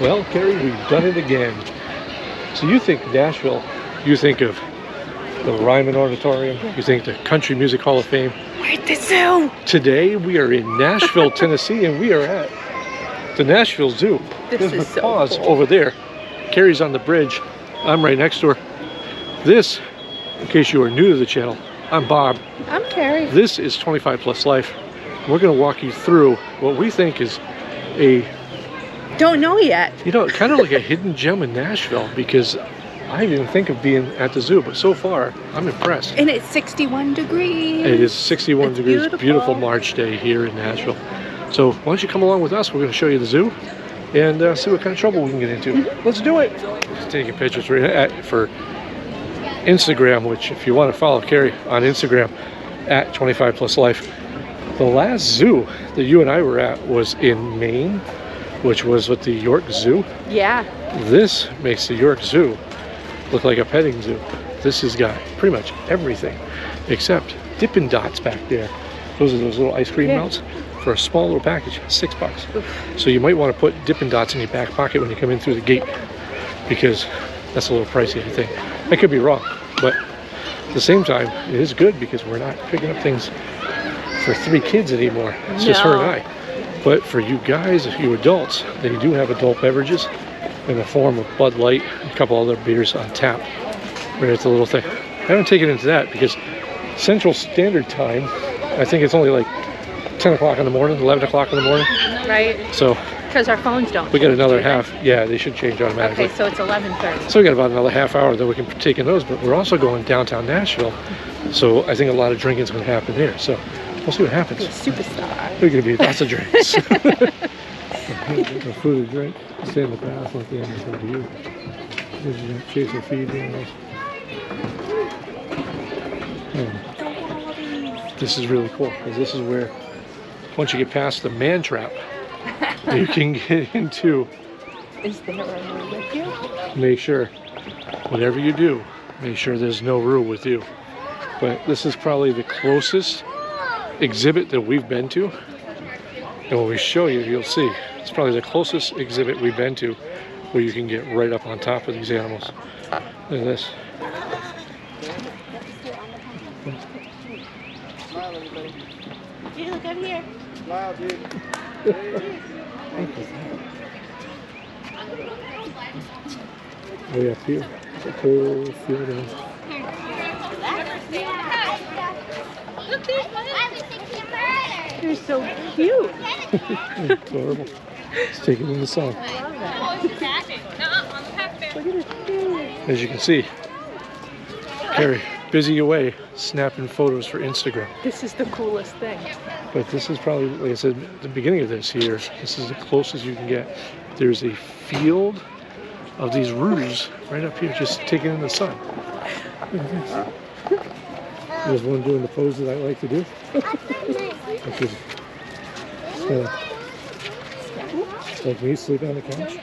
Well, Carrie, we've done it again. So you think Nashville, you think of the Ryman Auditorium, you think the Country Music Hall of Fame. We're at the zoo. Today we are in Nashville, Tennessee, and we are at the Nashville Zoo. This There's is so McCaw's cool. over there. Carrie's on the bridge. I'm right next to her. This, in case you are new to the channel, I'm Bob. I'm Carrie. This is 25 Plus Life. We're going to walk you through what we think is a, Don't know yet. you know, kind of like a hidden gem in Nashville, because I didn't think of being at the zoo, but so far I'm impressed. And it's 61 degrees. It is 61 It's degrees, beautiful. beautiful March day here in Nashville. So why don't you come along with us? We're going to show you the zoo and see what kind of trouble we can get into. Let's do it. Just taking pictures for Instagram, which if you want to follow Carrie on Instagram at 25 Plus Life. The last zoo that you and I were at was in Maine, which was with the York Zoo. Yeah. This makes the York Zoo look like a petting zoo. This has got pretty much everything except Dippin' Dots back there. Those are those little ice cream melts for a small little package, $6. Oof. So you might want to put Dippin' Dots in your back pocket when you come in through the gate, because that's a little pricey, I think. I could be wrong, but at the same time, it is good because we're not picking up things for 3 kids anymore. It's just her and I. But for you guys, if you adults, they do have adult beverages in the form of Bud Light and a couple other beers on tap. Right at the little thing. I haven't taken into that because Central Standard Time, I think it's only like 10 o'clock in the morning, 11 o'clock in the morning. Right. So Because our phones don't. we got another do they? half. Yeah, they should change automatically. Okay, so it's 11:30. So we got about another half hour that we can partake in those, but we're also going downtown Nashville. So I think a lot of drinking is going to happen there. So we'll see what happens. You're a superstar. There's going to be lots of drinks. The food and drink. Stay in the bath like the end of the you. There's your chase and feed animals. This is really cool because this is where, once you get past the man trap, you can get into. Is there a room with you? Make sure, whatever you do, make sure there's no rule with you. But this is probably the closest exhibit that we've been to. And when we show you, you'll see. It's probably the closest exhibit we've been to where you can get right up on top of these animals. Look at this. Smile, everybody. You look up here. Smile, dude. Way up here. The whole field of. You're so cute. It's adorable. Let's take it in the sun. As you can see, Carrie, busy away, snapping photos for Instagram. This is the coolest thing. But this is probably, like I said, at the beginning of this here, this is the closest you can get. There's a field of these roos right up here, just taking in the sun. Look at this. There's one doing the pose that I like to do. Which is like me sleeping on the couch,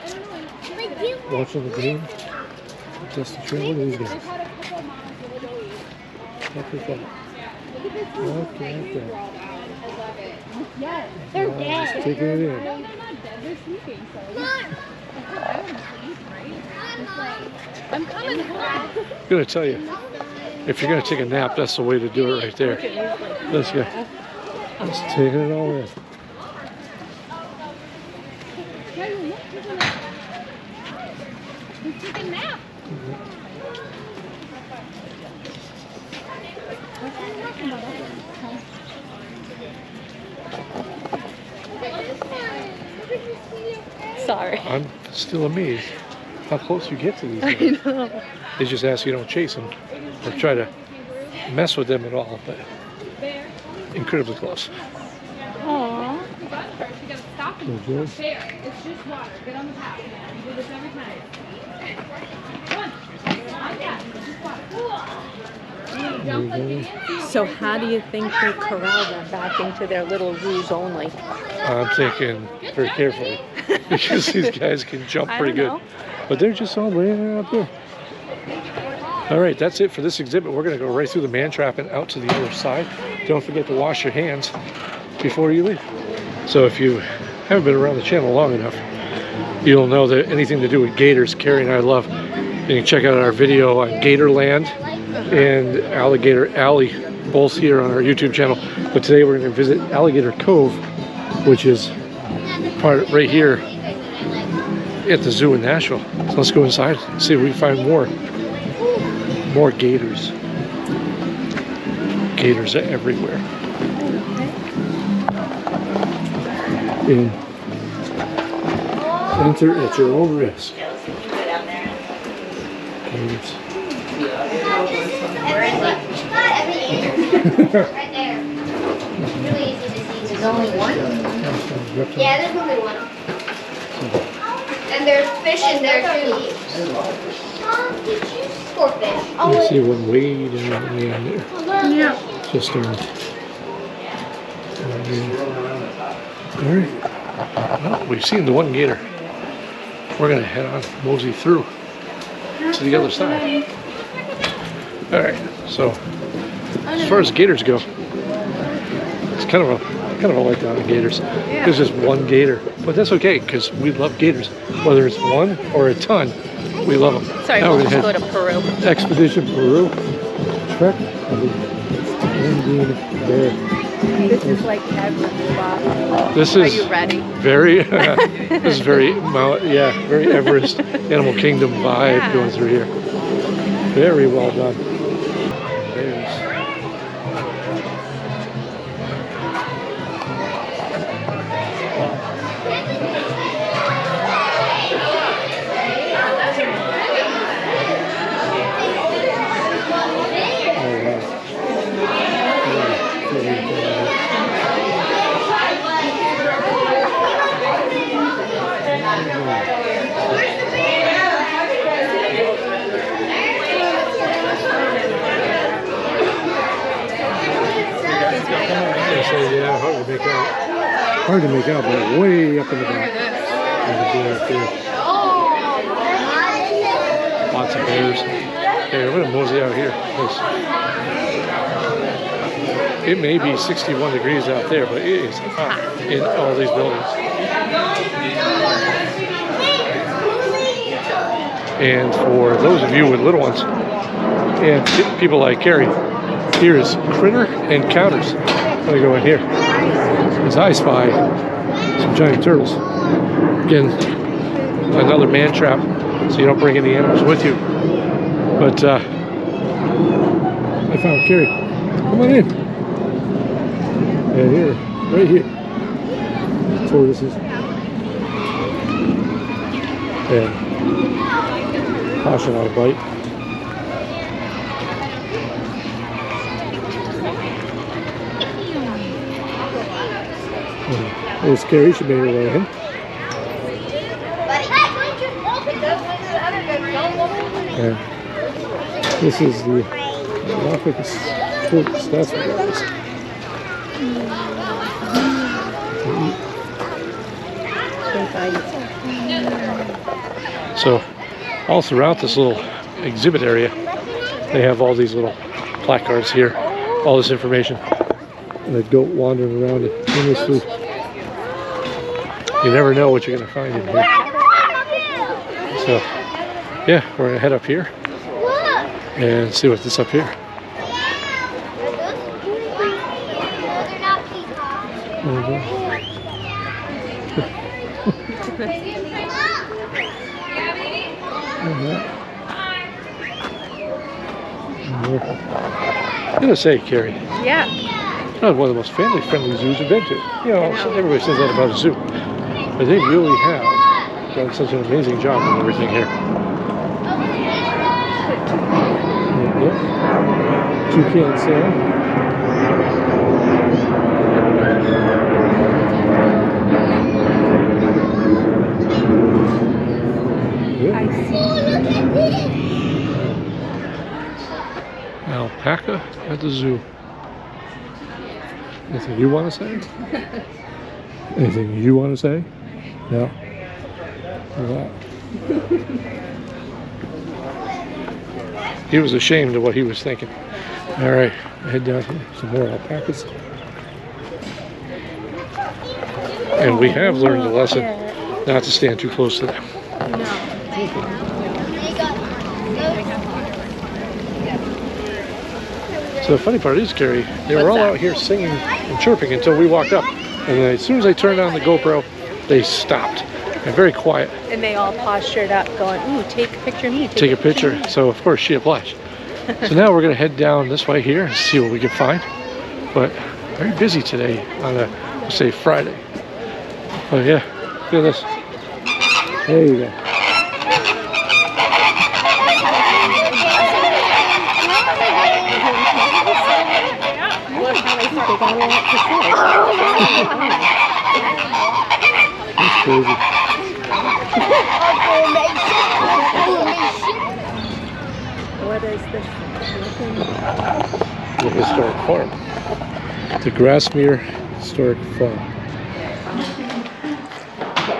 watching the game, just the trail. Look at these guys. Look at that. Look at that. They're dead. Just taking it in. They're not dead. They're sleeping. I'm coming home. I'm gonna tell you, if you're gonna take a nap, that's the way to do it right there. Let's go. Just taking it all in. He's taking a nap. Sorry. I'm still amazed how close you get to these I guys. know. They just ask you don't chase them or try to mess with them at all, but incredibly close. Aww. You gotta stop Oh, and good. there. It's just water. Get on the path. You do this every time. There you go. So how do you think they corral them back into their little roos only? I'm thinking very carefully because these guys can jump I pretty good. don't know. But they're just all laying out there. All right, that's it for this exhibit. We're going to go right through the man trap and out to the other side. Don't forget to wash your hands before you leave. So if you haven't been around the channel long enough, you'll know that anything to do with gators, Carrie and I love. You can check out our video on Gatorland and Alligator Alley, both here on our YouTube channel. But today we're going to visit Alligator Cove, which is part right here at the zoo in Nashville. So let's go inside and see if we can find more gators. Gators are everywhere. And enter at your own risk. Gators. Right there. Really easy to see. There's only one? Yeah, there's only one. And there's fish in there too. Poor fish. You see one way down there. Yeah. Just Alright. Well, we've seen the one gator. We're gonna head on, mosey through to the other side. Alright, so as far as gators go, it's kind of a letdown on gators. There's just one gator, but that's okay because we love gators, whether it's one or a ton. We love them. Sorry, Now we'll we're just gonna go to Peru. head Expedition Peru. Trek of the Indian Bear. This is like Everest. This Are is you ready? very. This is very very Everest Animal Kingdom vibe going through here. Very well done. Bears. Yeah, hard to make out, but way up in the back. There's a bear up there. Lots of bears. Okay, we're gonna mosey out here. It may be 61 degrees out there, but it is hot in all these buildings. And for those of you with little ones and people like Carrie, here is Critter Encounters. I'm gonna go in here as I spy some giant turtles. Again, another man trap, so you don't bring any animals with you. But I found Carrie. Come on in. And here, right here, tortoises. And caution on a bite. There's Carrie, she made her way in. And this is the Galapagos tortoise, that's what it is. So, all throughout this little exhibit area, they have all these little placards here, all this information. And a goat wandering around it aimlessly. You never know what you're going to find in here. So, yeah, we're going to head up here and see what's this up here. I'm gonna say, Carrie. Yeah. It's one of the most family-friendly zoos I've been to. You know, everybody says that about a zoo, but they really have done such an amazing job with everything here. Yep. Toucan sail. I see. Alpaca at the zoo. Anything you want to say? Anything you want to say? No? He was ashamed of what he was thinking. All right, head down here. Some more alpacas. And we have learned a lesson not to stand too close to them. No. So the funny part is, Carrie, they were all out here singing and chirping until we walked up. And then as soon as I turned on the GoPro, they stopped. And very quiet. And they all postured up going, ooh, take a picture of me. Take a picture. So of course she obliged. So now we're gonna head down this way here and see what we can find. But very busy today on a, let's say, Friday. Oh yeah, look at this. There you go. That's crazy. What is this? The historic farm. The Grassmere Historic Farm. Yeah,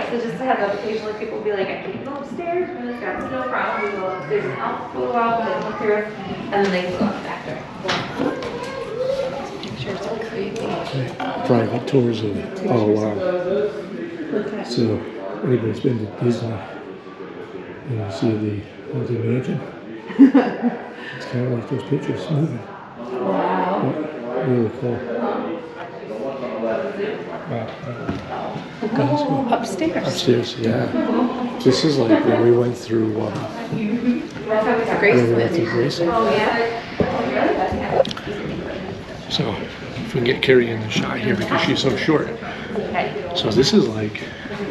so just to have that, occasionally people will be like, I can't go upstairs, and it's got no problem, we go upstairs and out for a while, they come through, and then they go up back there. Pictures are crazy. Private tours of it. Oh wow. So anybody's been to Disney, you know, see the Haunted Mansion. It's kind of like those pictures moving. Wow. Really cool. Wow. Upstairs. Upstairs, yeah. This is like when we went through Graceland. Oh, yeah? So if we can get Carrie in the shot here because she's so short. So this is like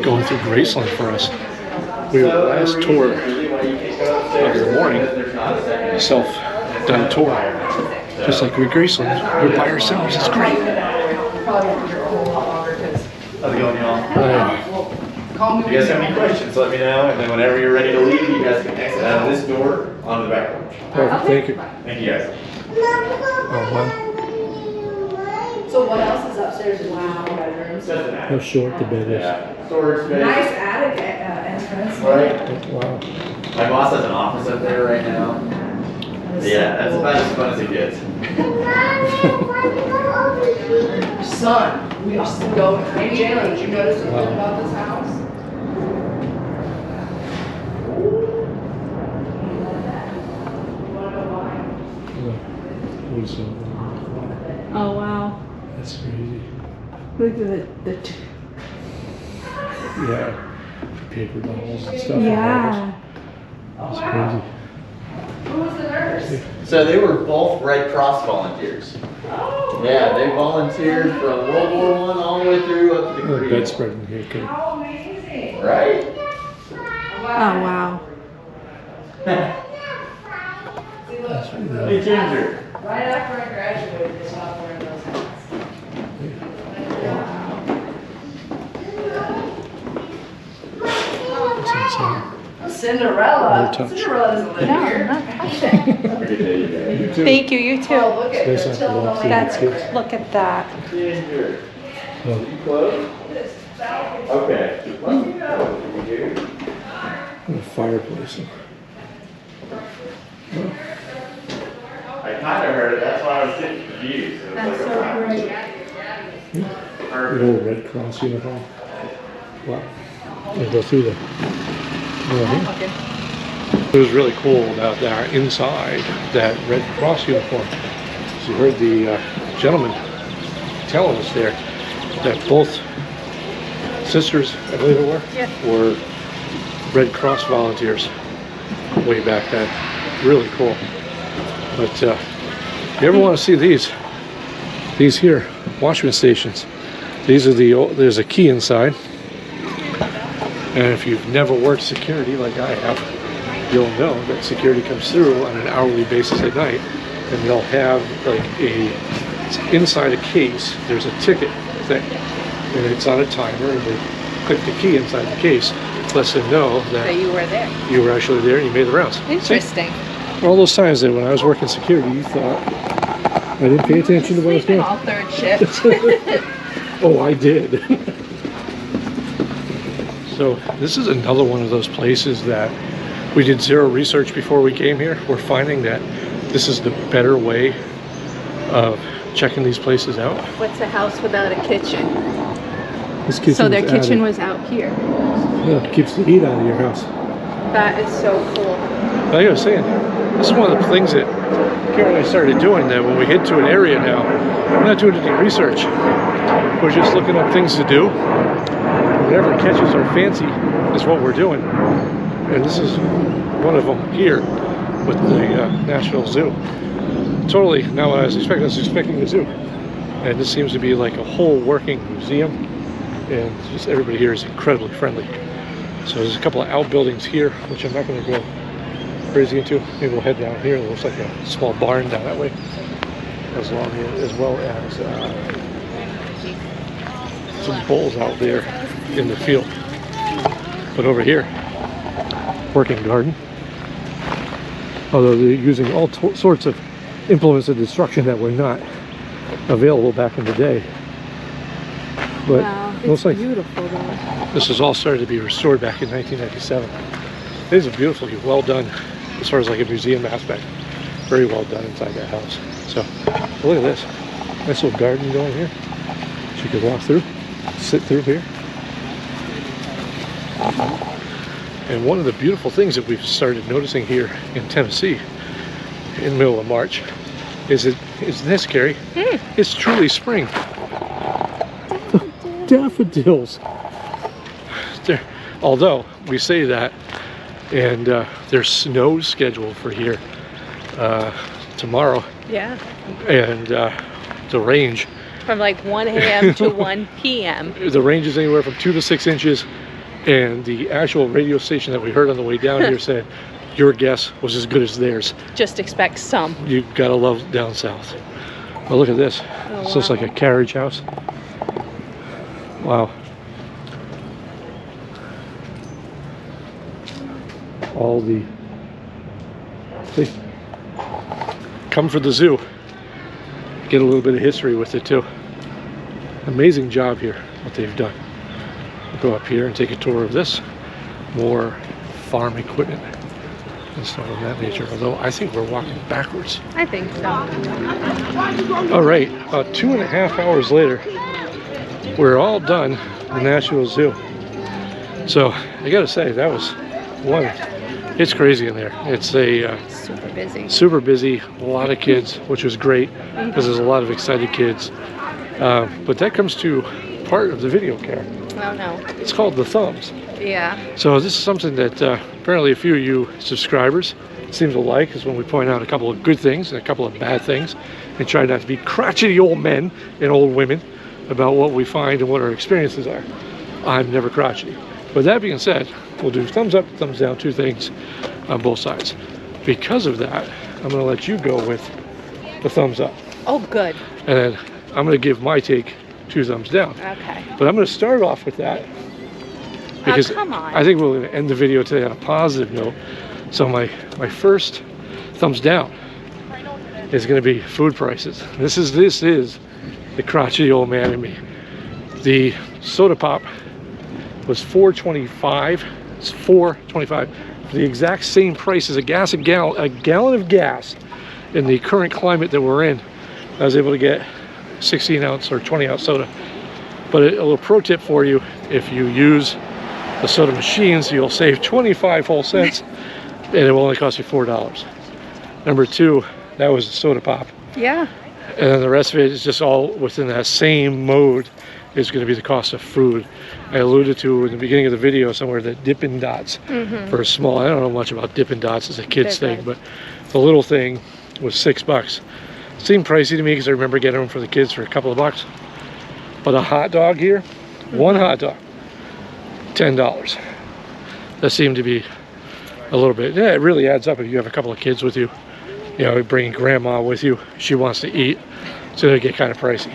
going through Graceland for us. We were the last tour of the morning, self-done tour. Just like with Graceland, we're by ourselves. It's great. How's it going, y'all? If you guys have any questions, let me know, and then whenever you're ready to leave, you guys can exit out of this door onto the back porch. Perfect, thank you. Thank you, guys. Oh, wow. So what else is upstairs? Wow, bedrooms. Doesn't matter. How short the bed is. Yeah. Storage space. Nice attic entrance. Right. Wow. My boss has an office up there right now. Yeah, that's about as fun as it gets. Son, we used to go, hey Jalen, did you notice something about this house? Oh, wow. That's crazy. Look at the Yeah. Paper dolls and stuff. yeah. That's crazy. Who was the nurse? So they were both Red Cross volunteers. Oh. Yeah, they volunteered from World War I all the way through up to the Oh, Korean. bedspread in here, okay. How amazing. Right? Oh, wow. That's Hey, really Ginger. Right after I graduated, they stopped wearing those hats. that's insane. Cinderella. No touch. Cinderella doesn't live No, here. not touching. Have a good day, you guys. You too. Thank you, you too. Oh, look at Nice her. to walk through That's, the kids. look at that. Ginger. Oh, You close? Okay. Let me know. what a fireplace. I kind of heard it, that's why I was getting confused. It was That's like, so great. Good old Red Cross uniform. Wow. I'll go through the. It was really cool about that inside that Red Cross uniform. So you heard the gentleman telling us there that both sisters, I believe it were Red Cross volunteers way back then. Really cool. But if you ever want to see these here, washing stations, these are there's a key inside. And if you've never worked security like I have, you'll know that security comes through on an hourly basis at night, and they'll have like inside a case, there's a ticket thing, and it's on a timer, and they click the key inside the case, lets them know So that you were there. you were actually there and you made the rounds. Interesting. All those times that when I was working security, you thought I didn't pay attention to what I was Sleeping doing. all third shift. Oh, I did. So this is another one of those places that we did zero research before we came here. We're finding that this is the better way of checking these places out. What's a house without a kitchen? This kitchen So their was kitchen added. was out here. Yeah, keeps the heat out of your house. That is so cool. Like I was saying, this is one of the things that Karen and I started doing, that when we head to an area now, we're not doing any research. We're just looking up things to do. Whatever catches our fancy is what we're doing. And this is one of them here with the Nashville Zoo. Totally not what I was expecting the zoo. And this seems to be like a whole working museum. And just everybody here is incredibly friendly. So there's a couple of outbuildings here, which I'm not going to go crazy into. Maybe we'll head down here. It looks like a small barn down that way, as well as some bulls out there in the field. But over here, working garden. Although they're using all sorts of implements of destruction that were not available back in the day. But Wow, looks it's like beautiful though. this was all started to be restored back in 1997. It is beautifully well done as far as like a museum aspect. Very well done inside that house. So look at this. Nice little garden going here. So you could walk through, sit through here. And one of the beautiful things that we've started noticing here in Tennessee in the middle of March is this, Carrie. It's truly spring. Daffodils. Although we say that, and there's snow scheduled for here tomorrow, Yeah. and the range From like 1 a.m. to 1 p.m. the range is anywhere from 2 to 6 inches, and the actual radio station that we heard on the way down here said your guess was as good as theirs. Just expect some. You gotta love down south. Well, look at this. Oh, This looks wow. like a carriage house. Wow. All the, see, come for the zoo. Get a little bit of history with it too. Amazing job here, what they've done. We'll go up here and take a tour of this. More farm equipment and stuff of that nature. Although I think we're walking backwards. I think so. All right, about 2.5 hours later, we're all done the Nashville Zoo. So I gotta say, that was one. It's crazy in there. It's a Super busy. super busy, a lot of kids, which was great because there's a lot of excited kids. But that comes to part of the video, Karen. Oh no. It's called the thumbs. Yeah. So this is something that apparently a few of you subscribers seem to like, is when we point out a couple of good things and a couple of bad things and try not to be crotchety old men and old women about what we find and what our experiences are. I'm never crotchety. With that being said, we'll do thumbs up, thumbs down, 2 things on both sides. Because of that, I'm going to let you go with the thumbs up. Oh, good. And then I'm going to give my take 2 thumbs down. Okay. But I'm going to start off with that because come on. I think we're going to end the video today on a positive note. So my first thumbs down is going to be food prices. This is the crotchety old man in me. The soda pop was $4.25. It's $4.25 for the exact same price as a gallon of gas in the current climate that we're in. I was able to get 16-ounce or 20-ounce soda. But a little pro tip for you: if you use the soda machines, you'll save 25 whole cents, and it will only cost you $4. Number 2, that was the soda pop. Yeah. And then the rest of it is just all within that same mode is going to be the cost of food. I alluded to in the beginning of the video somewhere that Dippin' Dots for a small, I don't know much about Dippin' Dots as a kid's They're thing, good. but the little thing was $6. Seemed pricey to me because I remember getting them for the kids for a couple of bucks. But a hot dog here, one hot dog, $10. That seemed to be a little bit, yeah, it really adds up if you have a couple of kids with you. You know, bringing grandma with you, she wants to eat, so it'll get kind of pricey.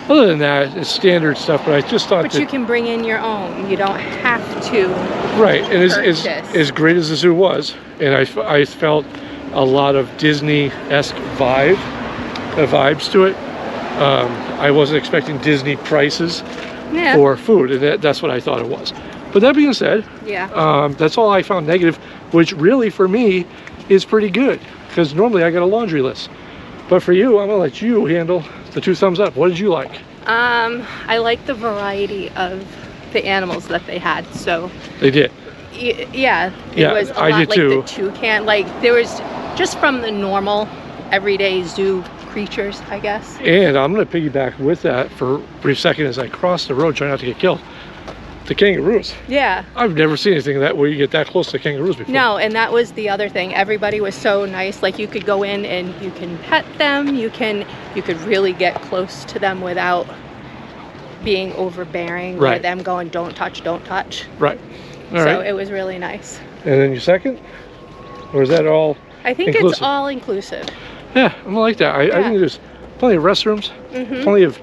Other than that, it's standard stuff, but I just thought But that, you can bring in your own. You don't have to. right, and purchase. as great as the zoo was, and I felt a lot of Disney-esque vibes to it. I wasn't expecting Disney prices Yeah. for food, and that's what I thought it was. But that being said, Yeah. that's all I found negative, which really for me is pretty good, because normally I got a laundry list. But for you, I'm gonna let you handle the 2 thumbs up. What did you like? I like the variety of the animals that they had. So They did. yeah, it Yeah, was a I lot did like too. the toucan. Like there was just from the normal everyday zoo creatures, I guess. And I'm going to piggyback with that for a brief second as I cross the road, try not to get killed. The kangaroos. Yeah. I've never seen anything that where you get that close to kangaroos before. No, and that was the other thing. Everybody was so nice. Like you could go in and you can pet them. You could really get close to them without being overbearing. Or Right. them going, don't touch, don't touch. Right. All So right. it was really nice. And then your second? Or is that all? I think it's Inclusive. all inclusive. Yeah, I like that. I Yeah. think there's plenty of restrooms, plenty of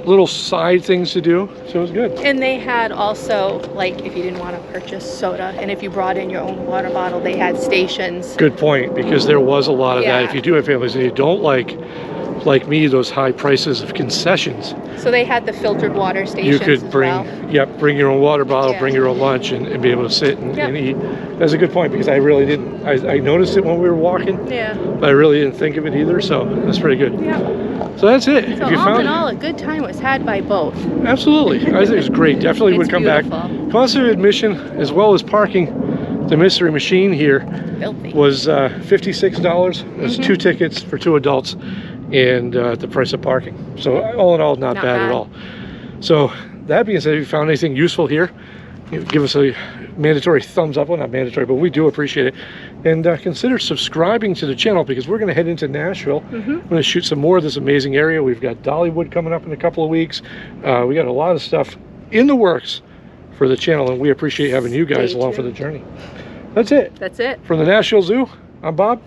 little side things to do. So it was good. And they had also, like, if you didn't want to purchase soda and if you brought in your own water bottle, they had stations. Good point, because there was a lot of that. Yeah. If you do have families and you don't like me, those high prices of concessions, So they had the filtered water you stations could as bring, well. bring your own water bottle, Yeah. bring your own lunch, and be able to sit and, Yep. and eat. That's a good point, because I really didn't. I noticed it when we were walking, Yeah. but I really didn't think of it either. So that's pretty good. Yeah. So that's it. So If you all found in all, a good time was had by both. Absolutely. I think it's great. Definitely would It's come beautiful. back. Cost of admission, as well as parking, the Mystery Machine here Filthy. was $56. There's 2 tickets for 2 adults and the price of parking. So all in all, not Not bad at bad. all. So that being said, if you found anything useful here, give us a mandatory thumbs up. Well, not mandatory, but we do appreciate it. And consider subscribing to the channel, because we're going to head into Nashville. We're going to shoot some more of this amazing area. We've got Dollywood coming up in a couple of weeks. We got a lot of stuff in the works for the channel, and we appreciate having you guys Stay along for the tuned. journey. That's it. That's it. From the Nashville Zoo, I'm Bob.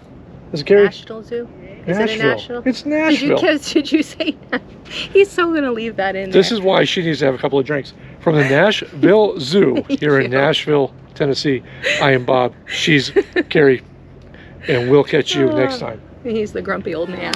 This is Carrie. National Zoo. Is it in Nashville? It's Nashville. Did you say that? He's so going to leave that in This there. is why she needs to have a couple of drinks. From the Nashville Zoo here in you. Nashville, Tennessee, I am Bob. She's Carrie. And we'll catch you next time. He's the grumpy old man.